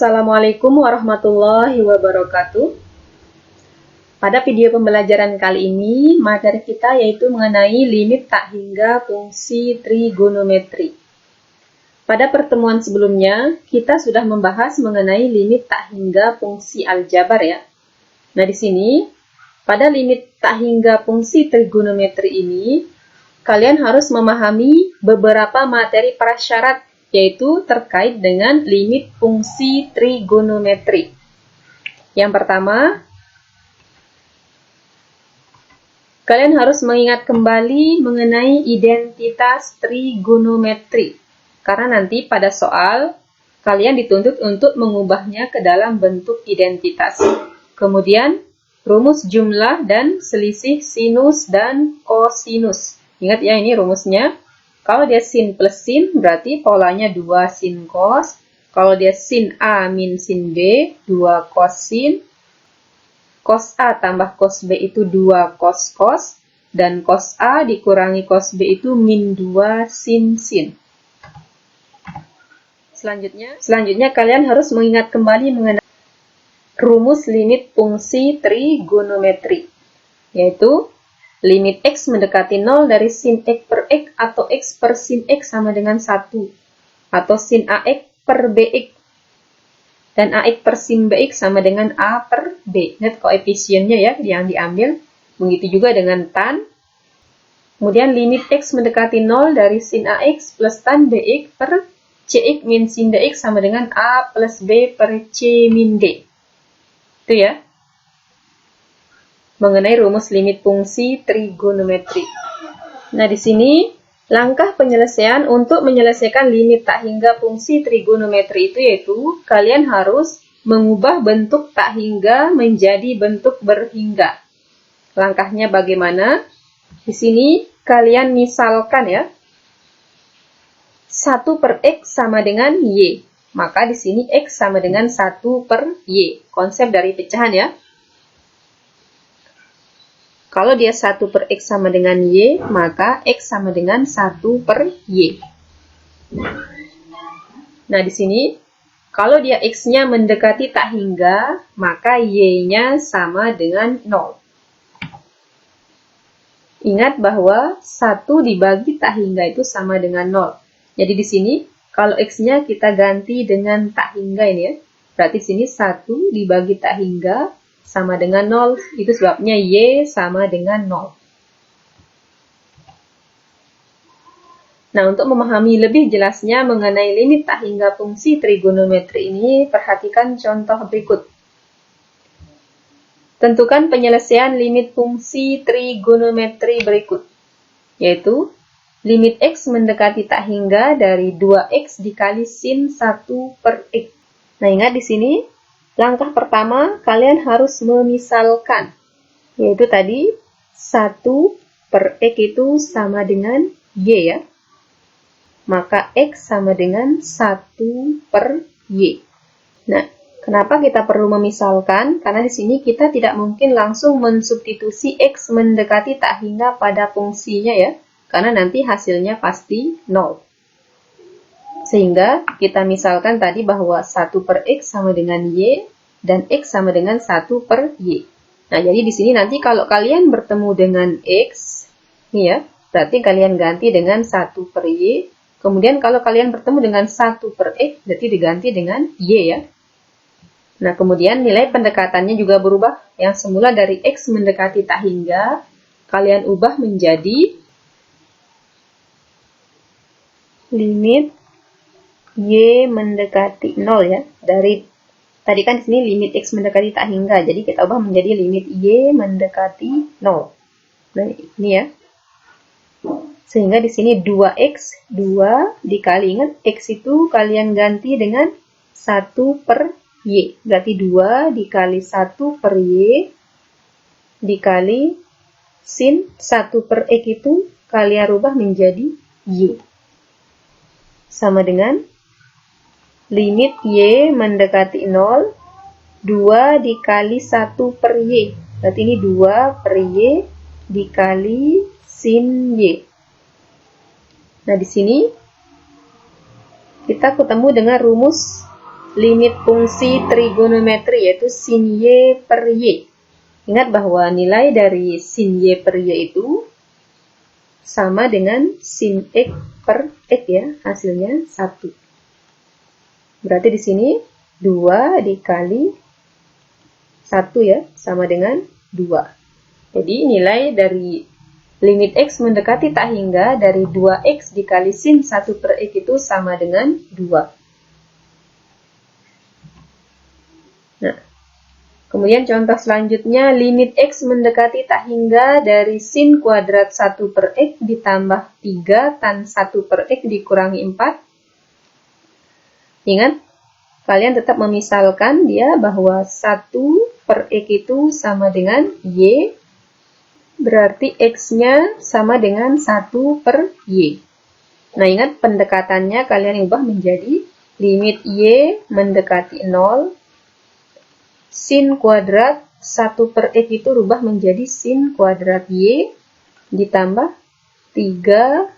Assalamualaikum warahmatullahi wabarakatuh. Pada video pembelajaran kali ini, materi kita yaitu mengenai limit tak hingga fungsi trigonometri. Pada pertemuan sebelumnya, kita sudah membahas mengenai limit tak hingga fungsi aljabar ya. Nah, di sini, pada limit tak hingga fungsi trigonometri ini, kalian harus memahami beberapa materi prasyarat yaitu terkait dengan limit fungsi trigonometri. Yang pertama, kalian harus mengingat kembali mengenai identitas trigonometri. Karena nanti pada soal, kalian dituntut untuk mengubahnya ke dalam bentuk identitas. Kemudian, rumus jumlah dan selisih sinus dan kosinus. Ingat ya, ini rumusnya. Kalau dia sin plus sin, berarti polanya 2 sin cos. Kalau dia sin A min sin B, 2 cos sin. Cos A tambah cos B itu 2 cos cos. Dan cos A dikurangi cos B itu min 2 sin sin. Selanjutnya kalian harus mengingat kembali mengenai rumus limit fungsi trigonometri. Yaitu limit X mendekati 0 dari sin X per X atau X per sin X sama dengan 1. Atau sin AX per BX. Dan AX per sin BX sama dengan A per B. Lihat koefisiennya ya yang diambil. Begitu juga dengan tan. Kemudian limit X mendekati 0 dari sin AX plus tan BX per CX min sin DX sama dengan A plus B per C min D. Itu ya. Mengenai rumus limit fungsi trigonometri. Nah, di sini langkah penyelesaian untuk menyelesaikan limit tak hingga fungsi trigonometri itu yaitu kalian harus mengubah bentuk tak hingga menjadi bentuk berhingga. Langkahnya bagaimana? Di sini kalian misalkan ya 1 per X sama dengan Y. Maka di sini X sama dengan 1 per Y. Konsep dari pecahan ya. Kalau dia 1 per X sama dengan Y, maka X sama dengan 1 per Y. Nah, di sini, kalau dia X-nya mendekati tak hingga, maka Y-nya sama dengan 0. Ingat bahwa 1 dibagi tak hingga itu sama dengan 0. Jadi di sini, kalau X-nya kita ganti dengan tak hingga ini ya. Berarti di sini 1 dibagi tak hingga sama dengan 0, itu sebabnya Y sama dengan 0. Nah, untuk memahami lebih jelasnya mengenai limit tak hingga fungsi trigonometri ini, perhatikan contoh berikut. Tentukan penyelesaian limit fungsi trigonometri berikut, yaitu limit X mendekati tak hingga dari 2X dikali sin 1 per X. Nah, ingat di sini, langkah pertama, kalian harus memisalkan, yaitu tadi 1 per X itu sama dengan Y ya. Maka X sama dengan 1 per Y. Nah, kenapa kita perlu memisalkan? Karena di sini kita tidak mungkin langsung mensubstitusi X mendekati tak hingga pada fungsinya ya. Karena nanti hasilnya pasti 0. Sehingga kita misalkan tadi bahwa 1 per X sama dengan Y dan X sama dengan 1 per Y. Nah, jadi di sini nanti kalau kalian bertemu dengan X, nih ya, berarti kalian ganti dengan 1 per Y. Kemudian kalau kalian bertemu dengan 1 per X, berarti diganti dengan Y ya. Nah, kemudian nilai pendekatannya juga berubah. Yang semula dari X mendekati tak hingga, kalian ubah menjadi limit Y mendekati 0 ya. Dari tadi kan di sini limit X mendekati tak hingga, jadi kita ubah menjadi limit Y mendekati 0. Nah, ini ya. Sehingga di sini 2X, 2 dikali, ingat X itu kalian ganti dengan 1 per Y. Berarti 2 dikali 1 per Y dikali sin 1 per X itu kalian rubah menjadi Y. Sama dengan limit Y mendekati 0, 2 dikali 1 per Y. Berarti ini 2 per Y dikali sin Y. Nah, di sini kita ketemu dengan rumus limit fungsi trigonometri, yaitu sin Y per Y. Ingat bahwa nilai dari sin Y per Y itu sama dengan sin X per X ya, hasilnya 1. Berarti di sini 2 dikali 1 ya, sama dengan 2. Jadi nilai dari limit X mendekati tak hingga dari 2X dikali sin 1 per X itu sama dengan 2. Nah, kemudian contoh selanjutnya, limit X mendekati tak hingga dari sin kuadrat 1 per X ditambah 3 tan 1 per X dikurangi 4. Ingat, kalian tetap memisalkan dia bahwa 1 per X itu sama dengan Y, berarti X-nya sama dengan 1 per Y. Nah, ingat pendekatannya kalian ubah menjadi limit Y mendekati 0, sin kuadrat 1 per X itu rubah menjadi sin kuadrat Y ditambah 3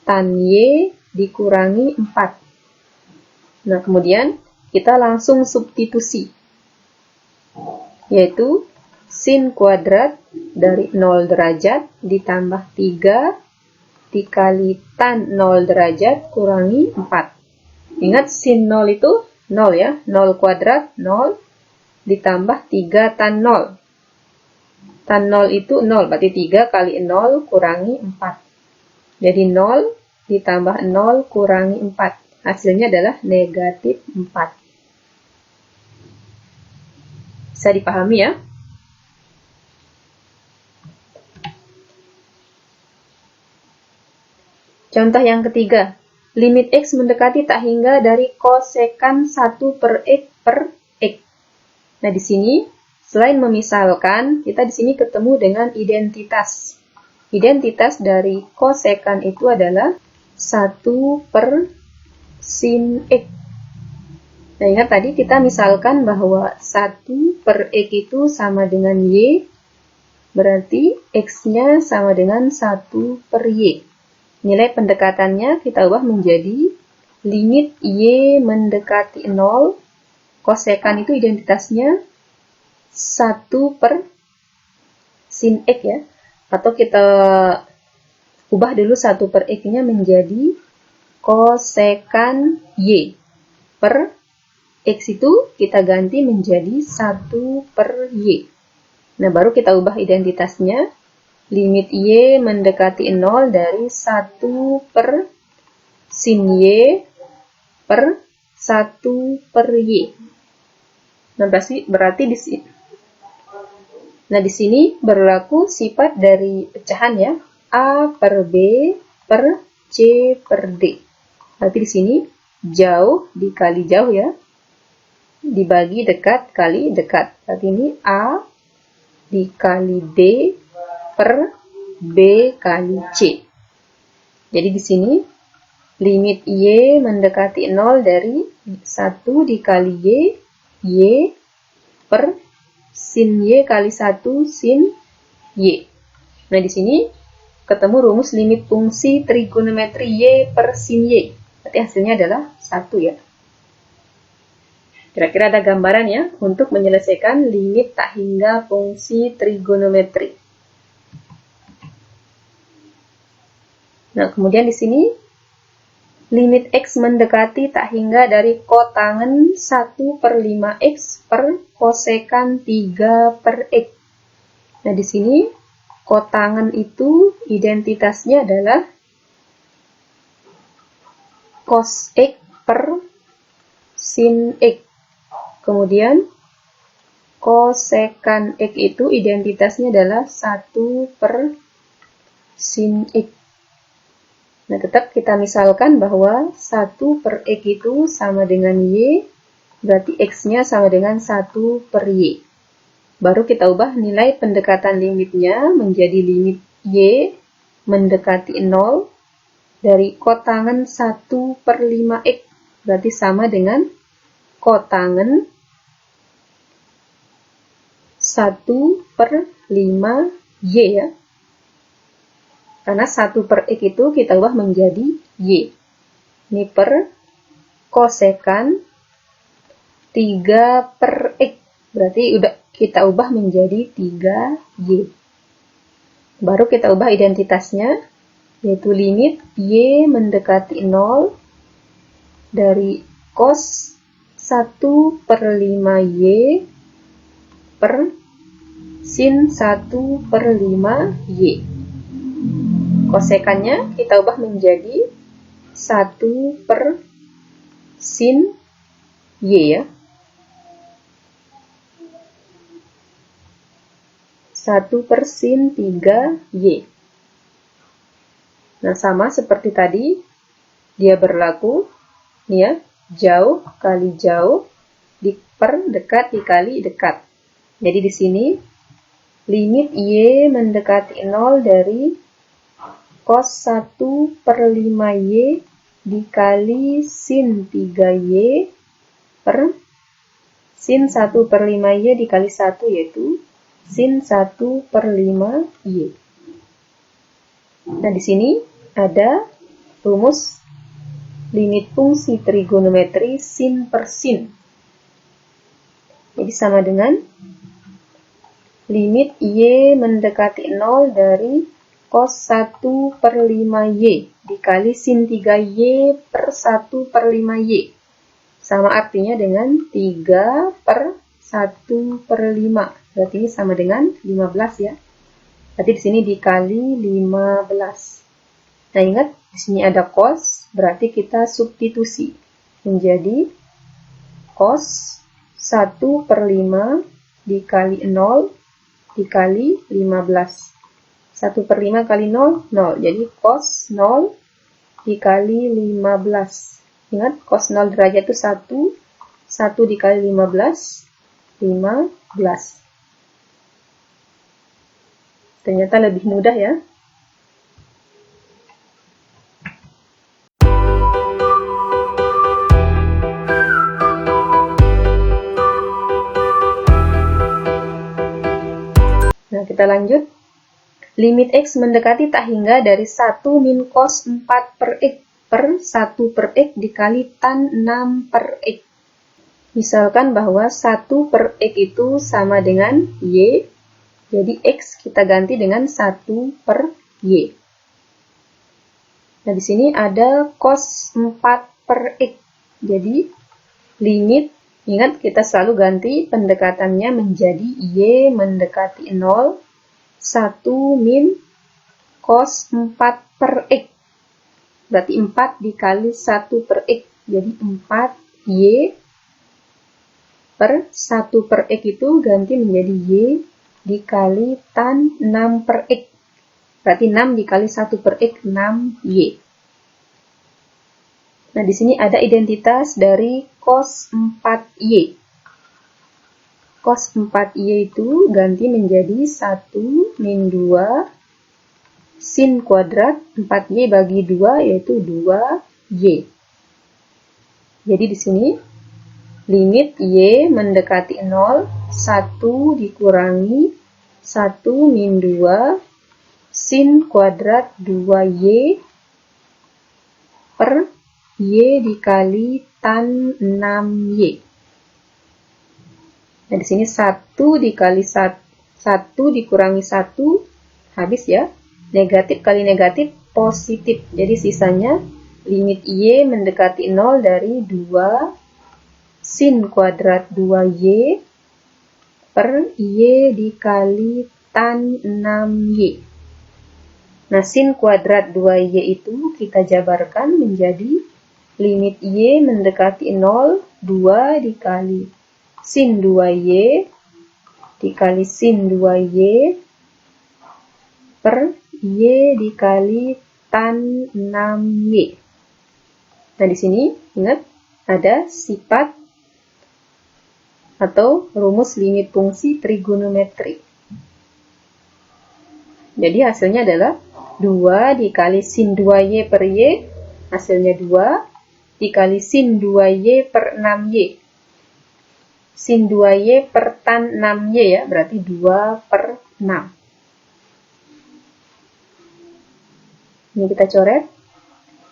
tan Y dikurangi 4. Nah, kemudian kita langsung substitusi, yaitu sin kuadrat dari 0 derajat ditambah 3 dikali tan 0 derajat kurangi 4. Ingat sin 0 itu 0 ya, 0 kuadrat 0 ditambah 3 tan 0. Tan 0 itu 0, berarti 3 kali 0 kurangi 4. Jadi 0 ditambah 0 kurangi 4. Hasilnya adalah negatif 4. Bisa dipahami ya? Contoh yang ketiga, limit X mendekati tak hingga dari kosekan 1 per X per X. Nah, di sini selain memisalkan, kita di sini ketemu dengan identitas. Identitas dari kosekan itu adalah 1 per sin X. Nah, ingat tadi kita misalkan bahwa 1 per X itu sama dengan Y, berarti X-nya sama dengan 1 per Y. Nilai pendekatannya kita ubah menjadi limit Y mendekati 0, kosekan itu identitasnya 1 per sin X ya. Atau kita ubah dulu 1 per X-nya menjadi kosekan Y. Per X itu kita ganti menjadi 1 per Y. Nah, baru kita ubah identitasnya. Limit Y mendekati 0 dari 1 per sin Y per 1 per Y. Nah, berarti di sini. Nah, di sini berlaku sifat dari pecahan ya. A per B per C per D. Berarti di sini jauh dikali jauh ya. Dibagi dekat kali dekat. Berarti ini A dikali D per B kali C. Jadi di sini limit Y mendekati 0 dari 1 dikali Y per sin Y kali 1 sin Y. Nah, di sini ketemu rumus limit fungsi trigonometri Y per sin Y. Berarti hasilnya adalah 1 ya. Kira-kira ada gambaran ya untuk menyelesaikan limit tak hingga fungsi trigonometri. Nah, kemudian di sini limit X mendekati tak hingga dari kotangen 1 per 5X per kosekan 3 per X. Nah, di sini kotangen itu identitasnya adalah cos X per sin X. Kemudian kosekan X itu identitasnya adalah 1 per sin X. Nah, tetap kita misalkan bahwa 1 per X itu sama dengan Y, berarti X-nya sama dengan 1 per Y. Baru kita ubah nilai pendekatan limitnya menjadi limit Y mendekati 0 dari kotangen 1 per 5X, berarti sama dengan kotangen 1 per 5Y ya. Karena 1 per X itu kita ubah menjadi Y. Ini per kosekan 3 per X. Berarti udah kita ubah menjadi 3Y. Baru kita ubah identitasnya, yaitu limit Y mendekati 0 dari cos 1 per 5Y per sin 1 per 5Y. Kosekannya kita ubah menjadi 1 per sin Y ya. 1 per sin 3Y. Nah, sama seperti tadi, dia berlaku, nih ya, jauh kali jauh, per dekat dikali dekat. Jadi di sini, limit Y mendekati 0 dari cos 1 per 5Y dikali sin 3Y per sin 1 per 5Y dikali 1, yaitu sin 1 per 5Y. Nah, di sini ada rumus limit fungsi trigonometri sin per sin. Jadi sama dengan limit Y mendekati 0 dari cos 1 per 5Y dikali sin 3Y per 1 per 5Y. Sama artinya dengan 3 per 1 per 5. Berarti ini sama dengan 15 ya. Berarti di sini dikali 15. Nah, ingat di sini ada cos, berarti kita substitusi menjadi cos 1 per 5 dikali 0 dikali 15. 1 per 5 kali 0, 0. Jadi cos 0 dikali 15. Ingat, cos 0 derajat itu 1. 1 dikali 15, 15. Ternyata lebih mudah ya. Nah, kita lanjut. Limit X mendekati tak hingga dari 1 min cos 4 per X per 1 per X dikali tan 6 per X. Misalkan bahwa 1 per X itu sama dengan Y. Jadi X kita ganti dengan 1 per Y. Nah, di sini ada cos 4 per X. Jadi, limit, ingat kita selalu ganti pendekatannya menjadi Y mendekati 0, 1 min cos 4 per X. Berarti 4 dikali 1 per X. Jadi 4Y per 1 per X itu ganti menjadi Y dikali tan 6 per X. Berarti 6 dikali 1 per X, 6Y. Nah, di sini ada identitas dari cos 4Y. Cos 4Y itu ganti menjadi 1 min 2 sin kuadrat 4Y bagi 2, yaitu 2Y. Jadi di sini limit Y mendekati 0, 1 dikurangi 1 min 2 sin kuadrat 2Y per Y dikali tan 6Y. Nah, di sini 1 dikali 1 dikurangi 1, habis ya. Negatif kali negatif, positif. Jadi sisanya limit Y mendekati 0 dari 2 sin kuadrat 2Y per Y dikali tan 6Y. Nah, sin kuadrat 2Y itu kita jabarkan menjadi limit Y mendekati 0, 2 dikali sin 2Y dikali sin 2Y per Y dikali tan 6Y. Nah, di sini ingat ada sifat atau rumus limit fungsi trigonometri. Jadi hasilnya adalah 2 dikali sin 2Y per Y, hasilnya 2, dikali sin 2Y per 6Y. Sin 2Y per tan 6Y ya, berarti 2 per 6. Ini kita coret,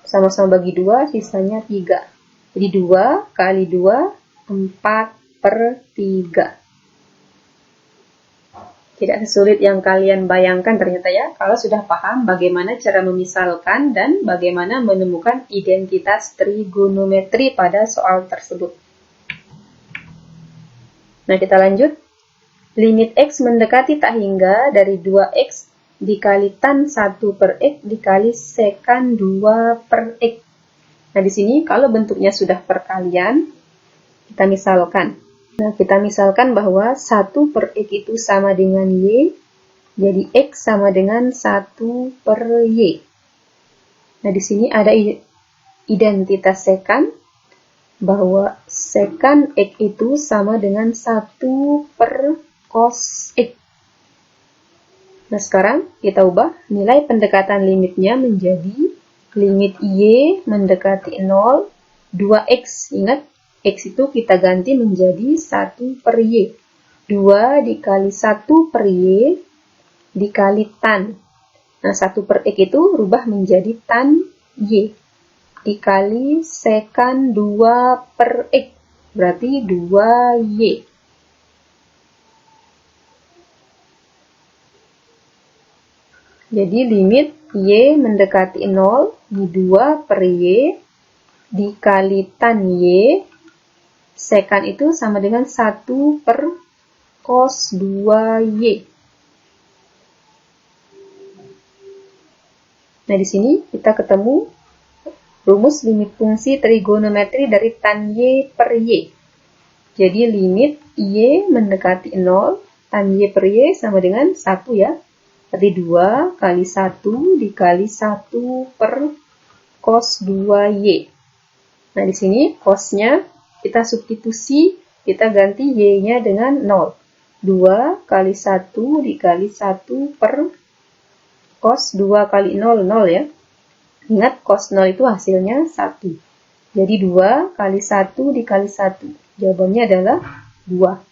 sama-sama bagi 2, sisanya 3. Jadi 2 kali 2, 4/3. Tidak sesulit yang kalian bayangkan ternyata ya, kalau sudah paham bagaimana cara memisalkan dan bagaimana menemukan identitas trigonometri pada soal tersebut. Nah, kita lanjut. Limit X mendekati tak hingga dari 2X dikali tan 1/X dikali sekan 2/X. Nah, di sini kalau bentuknya sudah perkalian, kita misalkan. Nah, kita misalkan bahwa 1/X itu sama dengan Y, jadi X sama dengan 1/Y. Nah, di sini ada identitas sekan, bahwa sekan X itu sama dengan 1/cos X. Nah, sekarang kita ubah nilai pendekatan limitnya menjadi limit Y mendekati 0, 2X. Ingat, X itu kita ganti menjadi 1/Y. 2 dikali 1/Y dikali tan. Nah, 1/X itu rubah menjadi tan Y. Dikali sekan 2/X. Berarti 2Y. Jadi limit Y mendekati 0, di 2/Y dikali tan Y. Sekan itu sama dengan 1/cos 2Y. Nah, di sini kita ketemu rumus limit fungsi trigonometri dari tan Y/Y. Jadi limit Y mendekati 0, tan Y/Y sama dengan 1 ya. Berarti 2 kali 1 dikali 1/cos 2Y. Nah, di sini cosnya kita substitusi, kita ganti Y-nya dengan 0. 2 kali 1 dikali 1/cos 2 kali 0, 0 ya. Ingat, cos 0 itu hasilnya 1. Jadi 2 kali 1 dikali 1. Jawabannya adalah 2.